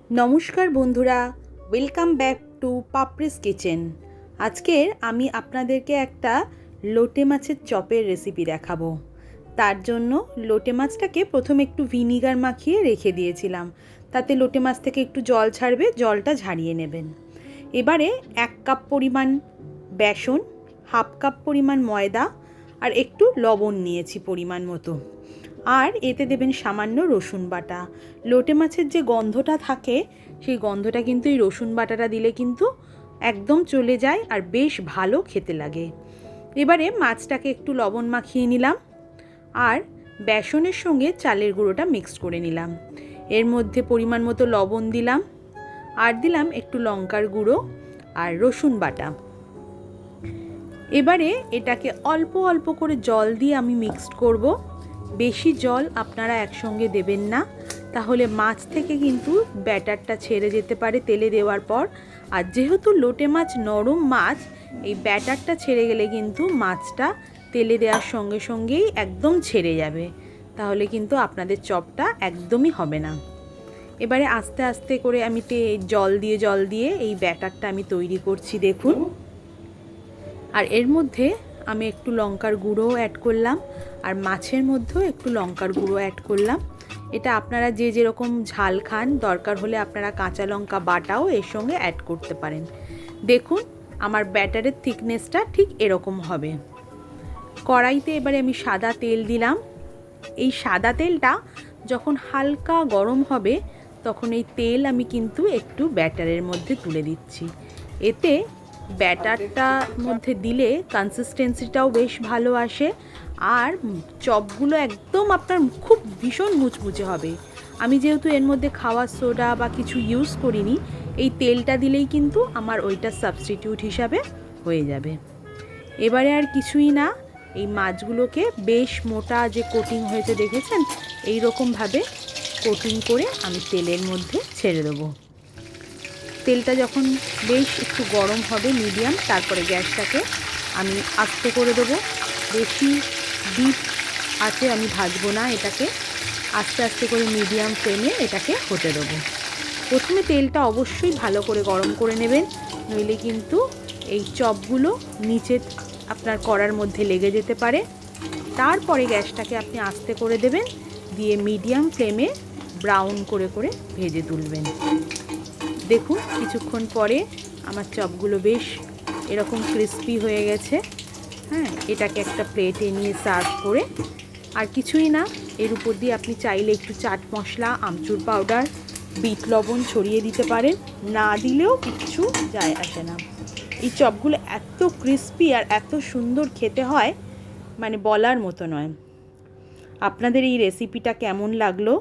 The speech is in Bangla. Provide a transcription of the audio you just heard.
নমস্কার বন্ধুরা, welcome back to Papri's kitchen. আজকের আমি আপনাদেরকে একটা লোটে মাছের চপের রেসিপি দেখাবো। তার জন্য লোটে মাছটাকে প্রথমে একটু ভিনিগার মাখিয়ে রেখে দিয়েছিলাম, তাতে লোটে মাছ থেকে একটু জল ছাড়বে, জলটা ঝারিয়ে নেবেন। এবারে 1 কাপ পরিমাণ বেসন, হাফ কাপ পরিমাণ ময়দা আর একটু লবণ নিয়েছি পরিমাণ মতো। আর এতে দেবেন সামান্য রসুন বাটা। লোটে মাছের যে গন্ধটা থাকে সেই গন্ধটা কিন্তু এই রসুন বাটাটা দিলে কিন্তু একদম চলে যায় আর বেশ ভালো খেতে লাগে। এবারে মাছটাকে একটু লবণ মাখিয়ে নিলাম আর বেসনের সঙ্গে চালের গুঁড়োটা মিক্সড করে নিলাম। এর মধ্যে পরিমাণ মতো লবণ দিলাম আর দিলাম একটু লঙ্কার গুঁড়ো আর রসুন বাটা। এবারে এটাকে অল্প অল্প করে জল দিয়ে আমি মিক্সড করব। বেশি জল আপনারা একসঙ্গে দেবেন না, তাহলে মাছ থেকে কিন্তু ব্যাটারটা ছেড়ে যেতে পারে তেলে দেওয়ার পর। আর যেহেতু লোটে মাছ নরম মাছ, এই ব্যাটারটা ছেড়ে গেলে কিন্তু মাছটা তেলে দেওয়ার সঙ্গে সঙ্গেই একদম ছেড়ে যাবে, তাহলে কিন্তু আপনাদের চপটা একদমই হবে না। এবারে আস্তে আস্তে করে আমি জল দিয়ে এই ব্যাটারটা আমি তৈরি করছি, দেখুন। আর এর মধ্যে আমি একটু লঙ্কার গুঁড়োও অ্যাড করলাম আর মাছের মধ্যেও একটু লঙ্কার গুঁড়ো অ্যাড করলাম। এটা আপনারা যে যেরকম ঝাল খান, দরকার হলে আপনারা কাঁচা লঙ্কা বাটাও এর সঙ্গে অ্যাড করতে পারেন। দেখুন আমার ব্যাটারের থিকনেসটা ঠিক এরকম হবে। কড়াইতে এবারে আমি সাদা তেল দিলাম। এই সাদা তেলটা যখন হালকা গরম হবে তখন এই তেল আমি কিন্তু একটু ব্যাটারের মধ্যে তুলে দিচ্ছি। এতে ব্যাটারটার মধ্যে দিলে কনসিস্টেন্সিটাও বেশ ভালো আসে আর চপগুলো একদম আপনার খুব ভীষণ মুচমুচে হবে। আমি যেহেতু এর মধ্যে খাওয়ার সোডা বা কিছু ইউজ করিনি, এই তেলটা দিলেই কিন্তু আমার ওইটা সাবস্টিটিউট হিসাবে হয়ে যাবে। এবারে আর কিছুই না, এই মাছগুলোকে বেশ মোটা যে কোটিং হয়েছে দেখেছেন, এই রকমভাবে কোটিং করে আমি তেলের মধ্যে ছেড়ে দেবো। তেলটা যখন বেশ একটু গরম হবে মিডিয়াম, তারপরে গ্যাসটাকে আমি আস্তে করে দেবো। বেশি ডিপ আছে আমি ভাজবো না, এটাকে আস্তে আস্তে করে মিডিয়াম ফ্লেমে এটাকে হতে দেবো। প্রথমে তেলটা অবশ্যই ভালো করে গরম করে নেবেন, নইলে কিন্তু এই চপগুলো নিচে আপনার কড়ার মধ্যে লেগে যেতে পারে। তারপরে গ্যাসটাকে আপনি আস্তে করে দেবেন, দিয়ে মিডিয়াম ফ্লেমে ব্রাউন করে করে ভেজে তুলবেন। দেখুন কিছুক্ষণ পরে আমার চপগুলো বেশ এরকম ক্রিস্পি হয়ে গেছে। হ্যাঁ, এটাকে একটা প্লেটে নিয়ে সার্ভ করে, আর কিছুই না, এর উপর দিয়ে আপনি চাইলে একটু চাট মশলা, আমচুর পাউডার, বিট লবণ ছড়িয়ে দিতে পারেন, না দিলেও কিচ্ছু যায় আসে না। এই চপগুলো এত ক্রিস্পি আর এত সুন্দর খেতে হয়, মানে বলার মতো নয়। আপনাদের এই রেসিপিটা কেমন লাগলো